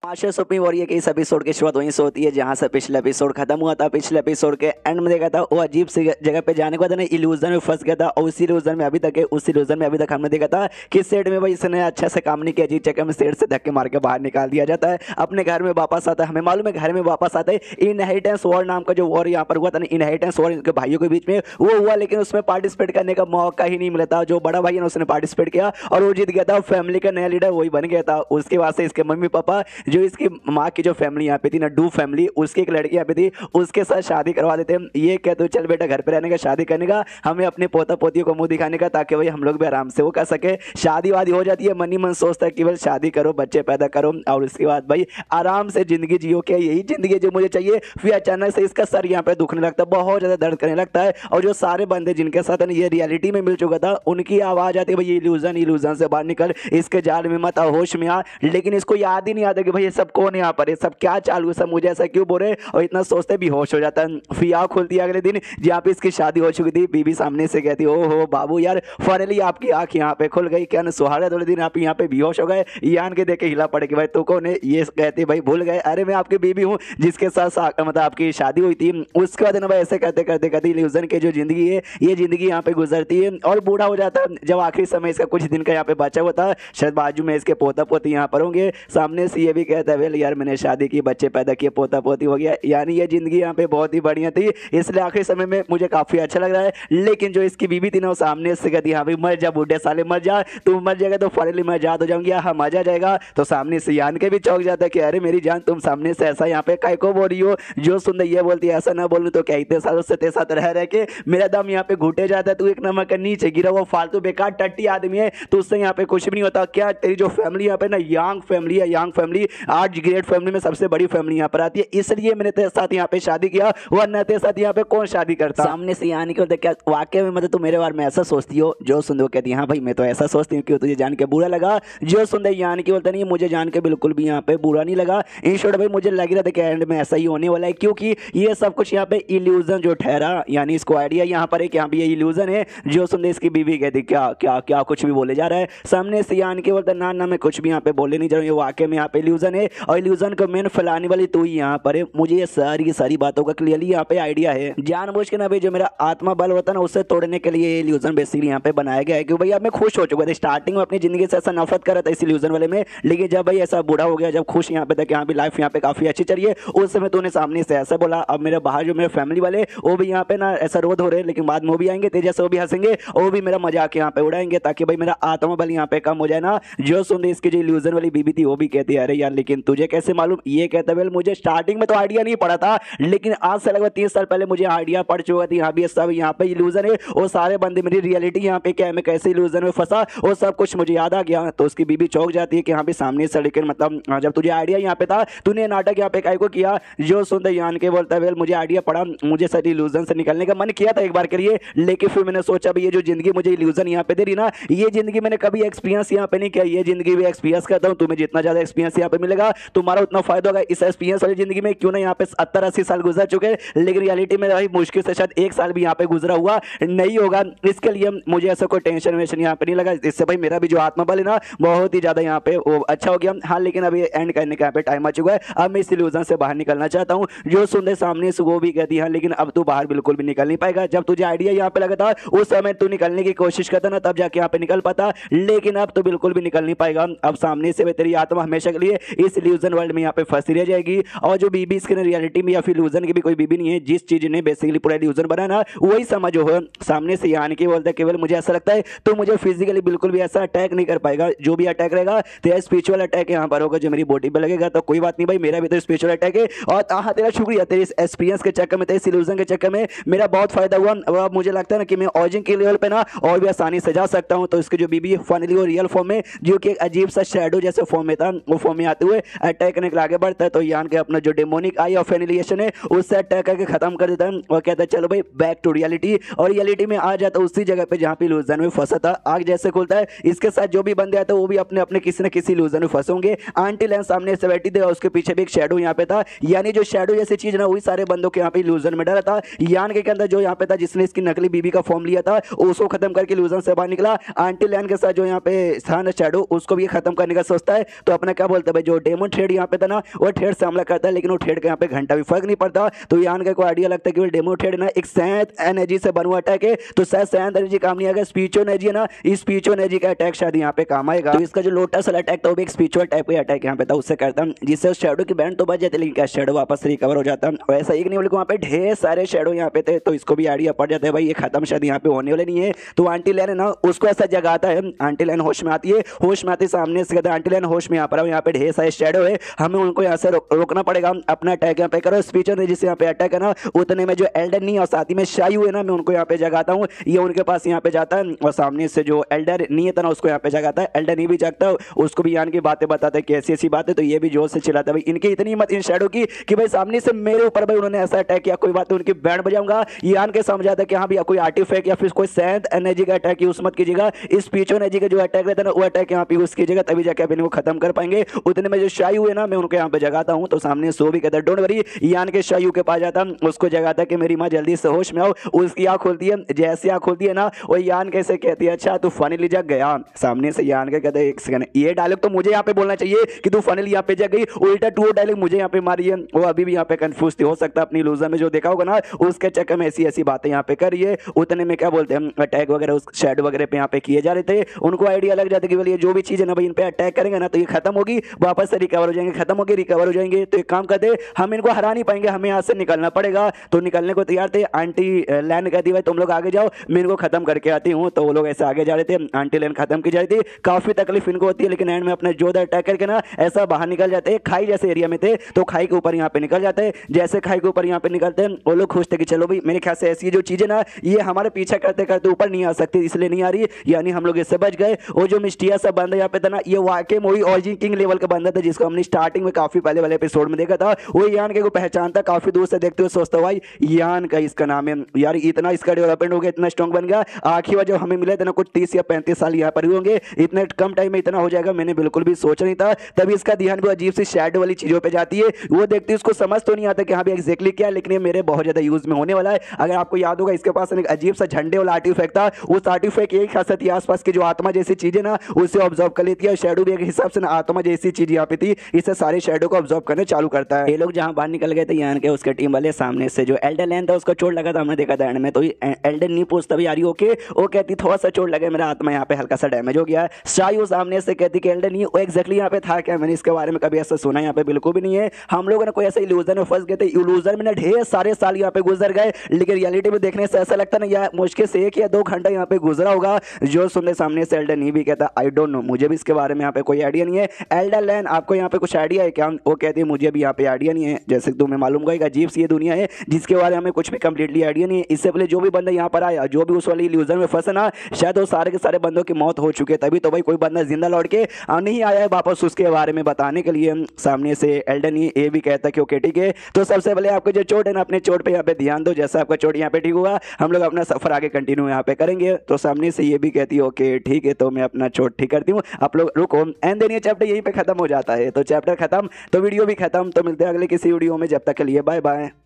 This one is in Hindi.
आशा सुप्रीम वॉरियर के इस एपिसोड की शुरुआत वहीं से होती है जहां से पिछले एपिसोड खत्म हुआ था। पिछले एपिसोड के एंड में देखा था वो अजीब सी जगह पे जाने के बाद ना इल्यूजन में फंस गया था और उसी इल्यूजन में अभी तक है। उस इल्यूजन में अभी तक हमने देखा था कि सेट में भाई इसने अच्छा से काम नहीं किया, अजीब चक्कर में सेट से धक्के मार के बाहर निकाल दिया जाता है। अपने घर में वापस आता है, हमें मालूम है घर में वापस आता है। इनहेरिटेंस वॉर नाम का जो वॉर यहाँ पर हुआ था ना, इनहेरिटेंस वॉर इनके भाइयों के बीच में वो हुआ, लेकिन उसमें पार्टिसिपेट करने का मौका ही नहीं मिला था। जो बड़ा भाई है ना उसने पार्टिसिपेट किया और वो जीत गया था। फैमिली का नया लीडर वही बन गया था। उसके बाद से इसके मम्मी पापा जो इसकी माँ की जो फैमिली यहाँ पे थी ना, डू फैमिली, उसकी एक लड़की यहाँ पे थी, उसके साथ शादी करवा देते हैं। ये कहते हो चल बेटा घर पे रहने का, शादी करने का, हमें अपने पोता पोतियों को मुंह दिखाने का, ताकि भाई हम लोग भी आराम से वो कर सके। शादी वादी हो जाती है, मन ही मन सोचता है कि भाई शादी करो, बच्चे पैदा करो और उसके बाद भाई आराम से जिंदगी जियो। क्या यही जिंदगी जो मुझे चाहिए? फिर अचानक से इसका सर यहाँ पे दुखने लगता है, बहुत ज्यादा दर्द करने लगता है। और जो सारे बंदे जिनके साथ ये रियलिटी में मिल चुका था उनकी आवाज आती है भाई इल्यूजन, इल्यूजन से बाहर निकल, इसके जाल में मत, होश में आ। लेकिन इसको याद ही नहीं आता कि भाई ये सब कौन है यहाँ पर, ये सब क्या चालू है, सब मुझे ऐसा क्यों बोल रहे, और इतना सोचते भी होश हो जाता है। फिर आँख खुलती है अगले दिन जहाँ पे इसकी शादी हो चुकी थी। बीबी सामने से कहती ओहो बाबू यार फाइनली आपकी आँख यहाँ पे खुल गई, क्या न सुहागा थोड़े दिन आप यहाँ पे बेहोश हो गए। यान के देख के हिला पड़े कि भाई तू कौन है? ये कहते भाई भूल गए, अरे मैं आपकी बीबी हूँ जिसके साथ मतलब आपकी शादी हुई थी। उसके बाद ना भाई ऐसे करते करते करते इल्यूजन की जो जिंदगी है ये जिंदगी यहाँ पे गुजरती है और बूढ़ा हो जाता है। जब आखिरी समय इसका कुछ दिन का यहाँ पे बचा हुआ था, शायद बाजू में इसके पोता पोती यहाँ पर होंगे, सामने से ये भी कहता है वेल यार मैंने शादी की, बच्चे पैदा किए, पोता पोती हो गया। यानी ये जिंदगी यहाँ पे बहुत ही बढ़िया थी, इसलिए आखिरी समय में मुझे काफी अच्छा लग रहा है। लेकिन जो इसकी बीबी थी ना वो सामने से कहती हाँ भाई मर जा बूढ़े साले, मर जा, तू मर जाएगा तो फाइनली मैं आजाद हो जाऊंगी, हाँ मजा जाएगा। तो सामने से यान के भी चौंक जाता है कि अरे मेरी जान तुम सामने से ऐसा यहाँ पे काय को बोल रही हो? जो सुंदर ये बोलती है ऐसा ना बोलूं तो क्या, इतने सालों से तेरे साथ रह के मेरा दम यहाँ पे घुटे जाता है, तू एक नंबर का नीचे गिरा हुआ फालतू बेकार टट्टी आदमी है, तो उससे यहाँ पे कुछ भी नहीं होता। क्या तेरी जो फैमिली यहाँ पे ना यांग फैमिली है, यांग फैमिली 8 ग्रेड फैमिली में सबसे बड़ी फैमिली यहाँ पर आती है, इसलिए मैंने तेरे साथ यहाँ पे शादी किया, वरना तेरे साथ यहाँ पे कौन शादी करता। सामने से यानी कि क्या वाकई में मतलब तू मेरे बारे में ऐसा सोचती हो? जो सुंदर कहती है हाँ भाई मैं तो ऐसा सोचती हूँ, क्यों तुझे जान के बुरा लगा? जो सुंदर यानी कि बोलता नहीं मुझे जान के बिल्कुल भी यहाँ पे बुरा नहीं लगा। इन शॉर्ट भाई मुझे लग रहा था कि एंड में ऐसा ही होने वाला है, क्योंकि ये सब कुछ यहाँ पे इल्यूजन जो ठहरा, यानी इसको आइडिया यहाँ पर है कि यहाँ पे ये इल्यूजन है। जो सुंदर इसकी बीवी कहती क्या क्या क्या कुछ भी बोले जा रहा है। सामने से यानी कि बोलता ना ना मैं कुछ भी यहाँ पे बोले नहीं जा रहा हूँ, ये वाकई में यहाँ पे इल्यूजन है और इल्यूजन को मेन फैलाने वाली तू ही यहाँ पर है। मुझे ये सारी बातों का क्लियरली यहाँ पे आइडिया है। जानबूझ के ना भाई जो मेरा आत्मा बल होता है ना उसे तोड़ने के लिए इल्यूजन बेसिकली यहाँ पे बनाया गया है। क्योंकि भाई अब मैं खुश हो चुका था, स्टार्टिंग में अपनी जिंदगी से ऐसा नफरत कर रहा था इस इल्यूजन वाले में, लेकिन जब भाई ऐसा बूढ़ा हो गया, जब खुश यहाँ पे था कि यहाँ भी लाइफ यहाँ पे काफी अच्छी चलिए, उस समय तूने सामने से ऐसा बोला। अब मेरे बाहर जो मेरे फैमिली वाले वो भी यहाँ पे ना ऐसा रोध हो रहे हैं, लेकिन बाद में वो भी आएंगे तेजा से, वो भी हंसेंगे और वो भी मेरा मजाक यहाँ पे उड़ाएंगे, ताकि भाई मेरा आत्मा बल यहाँ पे कम हो जाए ना। जो सुन इसकी जो इल्यूजन वाली बीबी थी वो भी कहती है अरे यार लेकिन तुझे कैसे मालूम? ये कहता है मुझे स्टार्टिंग में तो आइडिया नहीं पड़ा था, लेकिन आज से लगभग 30 साल पहले मुझे आइडिया पड़ चुका था यहाँ भी सब यहाँ पे इल्यूजन है और सारे बंदे मेरी रियलिटी यहाँ पे क्या है, मैं कैसे इल्यूजन में फंसा और सब कुछ मुझे याद आ गया। तो उसकी बीबी चौंक जाती है कि यहाँ पे सामने से, लेकिन मतलब जब तुझे आइडिया यहाँ पे था तूने नाटक यहाँ पे काय को किया? जो सुंदर यान के बोलता है मुझे आइडिया पड़ा, मुझे सर इल्यूजन से निकलने का मन किया था एक बार के लिए, लेकिन फिर मैंने सोचा भाई ये जो जिंदगी मुझे इल्यूजन यहाँ पे दे रही ना, ये जिंदगी मैंने कभी एक्सपीरियंस यहाँ पे नहीं किया, ये जिंदगी भी एक्सपीरियंस करता हूँ। तुम्हें जितना ज्यादा एक्सपीरियंस यहाँ पे मिलेगा तुम्हारा उतना फायदा होगा। इस एक्सपीरियंस वाली जिंदगी में क्यों ना यहाँ पे 70-80 साल गुजर चुके, लेकिन रियलिटी में भाई मुश्किल से शायद 1 साल भी यहाँ पे गुजरा हुआ नहीं होगा। इसके लिए मुझे ऐसा कोई टेंशन वेंशन यहाँ पे नहीं लगा। इससे भाई मेरा भी जो आत्मा बल है ना बहुत ही ज्यादा यहाँ पे वो अच्छा हो गया। हाँ लेकिन अभी एंड करने का यहाँ पे टाइम आ चुका है, अब मैं इस इल्यूजन से बाहर निकलना चाहता हूँ। जो सुंदर सामने से वो भी कहती है लेकिन अब तू बाहर बिल्कुल भी निकल नहीं पाएगा। जब तुझे आइडिया यहाँ पे लगा था उस समय तू निकलने की कोशिश करता ना, तब जाके यहाँ पे निकल पाता, लेकिन अब तो बिल्कुल भी निकल नहीं पाएगा। अब सामने से तेरी आत्मा हमेशा के लिए इस इल्यूजन वर्ल्ड में यहाँ पे फंसी रह जाएगी। और जो बीबी इसके रियलिटी में या फिर इल्यूजन की भी कोई बीबी नहीं है, जिस चीज ने बेसिकली पूरा इल्यूजन बना ना वही समझो हो। सामने से यानी कि बोलता है केवल मुझे ऐसा लगता है तो मुझे फिजिकली बिल्कुल भी ऐसा अटैक नहीं कर पाएगा, जो भी अटैक रहेगा तेरा स्पिरिचुअल अटैक यहाँ पर होगा, जो मेरी बॉडी पे लगेगा तो कोई बात नहीं भाई, मेरा भी तो स्पिरिचुअल अटैक है। और हाँ तेरा शुक्रिया, तेरे इस एक्सपीरियंस के चक्कर में, तेरे इल्यूजन के चक्कर में मेरा बहुत फायदा हुआ। अब मुझे लगता है ना कि मैं ऑरिजिन के लेवल पे ना और भी आसानी से जा सकता हूँ। तो इसकी जो बीबी फाइनली वो रियल फॉर्म में, जो कि एक अजीब सा शैडो जैसे फॉर्म में था, वो फॉर्म में आते हुए अटैक करने के लिए आगे बढ़ता है। तो यान के अपना जो डेमोनिक आई ऑफ एनिलिएशन है उससे अटैक करके खत्म कर देता है और कहता है चलो भाई बैक टू रियलिटी। और रियलिटी में आ जाता है उसी जगह पे जहाँ पे इल्यूजन में फंसा था। आग जैसे खुलता है, इसके साथ जो भी बंदे आते हैं वो भी अपने अपने किसी न किसी इल्यूजन में फंसे होंगे। आंटी लैन सामने से बैठी थी और उसके पीछे भी एक शैडो यहाँ पे था, यानी जो शैडो जैसी चीज ना वही सारे बंदों के यहाँ पे इल्यूजन में डरा था। यान के अंदर जो यहाँ पे था जिसने इसकी नकली बीबी का फॉर्म लिया था उसको खत्म करके इल्यूजन से बाहर निकला। आंटी लैन के साथ जो यहाँ पे था ना शैडो, उसको भी खत्म करने का सोचता है। तो अपना क्या बोलता है भाई, जो जो डेमन थ्रेड यहाँ पे था ना वो थ्रेड से हमला करता है, लेकिन वो थ्रेड का यहाँ पे घंटा भी फर्क नहीं पड़ता। तो यान का कोई आइडिया लगता है कि वो डेमन थ्रेड ना एक शायद एनर्जी से बना हुआ अटैक है, तो शायद शायद एनर्जी काम नहीं आएगा, स्पिरिचुअल एनर्जी है ना, इस स्पिरिचुअल एनर्जी का अटैक शायद यहाँ पे काम आएगा। तो इसका जो लोटस वाला अटैक था वो भी एक स्पिरिचुअल टाइप का अटैक यहाँ पे था, उससे करता जिससे शैडो की बैंड तो बच जाती, लेकिन क्या शैडो वापस रिकवर हो जाता। और ऐसा एक नहीं बोले वहाँ पे ढेर सारे शैडो यहाँ पे थे, तो इसको भी आइडिया पड़ जाता है भाई ये खत्म शायद यहाँ पे होने वाले नहीं है। तो आंटी लैन है ना उसको ऐसा जगाता है, आंटी लैन होश में आती है, होश में आती सामने से कहता है आंटी लैन होश में यहाँ पर, यहाँ पे ढेर सारे शैडो है, हमें उनको यहाँ से रोकना पड़ेगा, अपना अटैक यहाँ पे करो। स्पिरिचुअल एनर्जी से यहाँ पे अटैक है ना, उतने में जो एल्डर नहीं और साथ ही में शायू है ना, मैं उनको यहाँ पे जगाता हूँ, ये उनके पास यहाँ पे जाता है और सामने से जो एल्डर नहीं है ना उसको यहाँ पे जगाता है। एल्डर नहीं भी जागता उसको भी यान की बातें बताता है कि ऐसी ऐसी बातें, तो ये भी जोर से चिल्लाता है भाई इनकी इतनी हिम्मत इन शैडो की कि भाई सामने से मेरे ऊपर भाई उन्होंने ऐसा अटैक किया, कोई बात नहीं उनकी बैंड बजाऊंगा। यान के समझाता है कि हाँ भैया कोई आर्टिफैक्ट या फिर कोई सैंत एनर्जी का अटैक यूज मत कीजिएगा, इस स्पिरिचुअल एनर्जी का जो अटैक रहता है ना वो अटैक यहाँ पे यूज कीजिएगा, तभी जाके आप इनको खत्म कर पाएंगे। उतने में जो शायू है ना मैं उनको यहाँ पे जगाता हूँ, तो सामने सो भी कहता है डोंट वरी, यान के शायू के पास जाता उसको जगाता कि मेरी माँ जल्दी से होश में आओ। उसकी आँख खोलती है, जैसे आँख खोलती है ना वो यान कैसे कहती है अच्छा तू फाइनली जग गया। सामने से यान के कहते हैं एक सेकंड, ये डायलॉग तो मुझे यहाँ पे बोलना चाहिए कि तू फाइनली यहाँ पे जग गई, उल्टा टू डायलॉग मुझे यहाँ पे मारी है। वो अभी भी यहाँ पे कंफ्यूज थी, हो सकता है अपनी लूजर में जो देखा होगा ना उसके चक्कर में ऐसी ऐसी बातें यहाँ पे करिए। उतने में क्या बोलते हैं अटैक वगैरह उस शेड वगैरह पे यहाँ पे किए जा रहे थे, उनको आइडिया लग जाता कि बोलिए जो भी चीज है ना भाई इन पे अटैक करेंगे ना तो ये खत्म होगी, वापस से रिकवर हो जाएंगे, खत्म होगी रिकवर हो जाएंगे। तो एक काम करते हम इनको हरा नहीं पाएंगे, हमें यहाँ से निकलना पड़ेगा। तो निकलने को तैयार थे, आंटी लैन कहती भाई तुम लोग आगे जाओ मैं इनको खत्म करके आती हूँ। तो वो लोग ऐसे आगे जा रहे थे, आंटी लैन खत्म की जा रही थी, काफी तकलीफ इनको होती है, लेकिन एंड में अपने जोरदार अटैक करके ना ऐसा बाहर निकल जाते हैं। खाई जैसे एरिया में थे तो खाई के ऊपर यहाँ पे निकल जाते हैं, जैसे खाई के ऊपर यहाँ पे निकलते हैं वो लोग खुश थे कि चलो भाई मेरे ख्याल से ऐसी जो चीजें ना ये हमारे पीछे करते करते ऊपर नहीं आ सकती, इसलिए नहीं आ रही, यानी हम लोग इससे बच गए। वो जो मिस्टिया सा बंदा यहाँ पे था ना ये वाकई मूवी ऑरिजिन किंग लेवल का बंदा था, जिसको हमने स्टार्टिंग में काफी पहले वाले एपिसोड में देखा था। वो यान के को पहचानता, काफी दूर से देखते हुए सोचता भाई यान का इसका नाम है यार, इतना इसका डेवलपमेंट हो गया, इतना स्ट्रॉन्ग बन गया। आखिर बार जब हमें मिले थे ना कुछ 30 या 35 साल यहाँ पर होंगे, इतने कम टाइम में इतना हो जाएगा मैंने बिल्कुल भी सोचा नहीं था। तभी इसका ध्यान भी अजीब सी शैडो वाली चीजों पे जाती है, वो देखते उसको समझ तो नहीं आता कि हाँ भी एग्जैक्टली क्या, लेकिन ये मेरे बहुत ज्यादा यूज में होने वाला है। अगर आपको याद होगा इसके पास एक अजीब सा झंडे वाला आर्टिफैक्ट था, उस आर्टिफैक्ट एक खासियत थी आसपास की जो आत्मा जैसी चीजें ना उसे ऑब्जर्व कर लेती है। शैडो भी एक हिसाब से ना आत्मा जैसी चीज यहाँ पे थी, इससे सारे शैडो को ऑब्जर्व करने चालू करता है। ये लोग जहाँ बाहर निकल गए थे यान के उसके टीम वाले, सामने से जो एल्डर लैन था उसको चोट लगा था, हमने देखा था एंड में। तो एल्डर नहीं पूछता भी यारी ओके, वो कहती थोड़ा सा चोट लगे, मेरा आत्मा यहाँ पे हल्का सा डैमेज हो गया। शायू सामने से कहती कि एल्डर नहीं वो एग्जैक्टली यहाँ पे था क्या, मैंने इसके बारे में कभी ऐसा सुना यहाँ पे बिल्कुल भी नहीं है। हम लोग ना कोई ऐसे इल्यूजन में फंस गए थे, इल्यूजन में ना ढेर सारे साल यहाँ पे गुजर गए, लेकिन रियलिटी में देखने से ऐसा लगता ना यार मुश्किल से 1 या 2 घंटा यहाँ पे गुजरा होगा। जो सुनने सामने से एल्डर नहीं भी कहता आई डोंट नो, मुझे भी इसके बारे में यहाँ पे कोई आइडिया नहीं है। एल्डर लैन आपको यहाँ पे कुछ आइडिया है क्या? वो कहती है मुझे भी यहाँ पे आइडिया नहीं है, जैसे तुम्हें मालूम होगा एक अजीब सी ये दुनिया है जिसके बारे में हमें कुछ भी कंप्लीटली आइडिया नहीं है। इससे पहले जो भी बंदा यहाँ पर आया, जो भी उस वाली इल्यूजन में फंसा ना, शायद वो सारे के सारे बंदों की मौत हो चुके, तभी तो भाई कोई बंदा जिंदा लौट के नहीं आया है वापस उसके बारे में बताने के लिए। सामने से एल्डन ये भी कहता कि ओके ठीक है, तो सबसे पहले आपको जो चोट है ना अपने चोट पे यहाँ पे ध्यान दो, जैसा आपका चोट यहाँ पे ठीक हुआ हम लोग अपना सफर आगे कंटिन्यू यहाँ पे करेंगे। तो सामने से ये भी कहती है ओके ठीक है, तो मैं अपना चोट ठीक करती हूँ, आप लोग रुको। एंड देन ये चैप्टर यहीं पे खत्म हो जाता है। तो चैप्टर खत्म तो वीडियो भी खत्म, तो मिलते हैं अगले किसी वीडियो में, जब तक के लिए बाय बाय।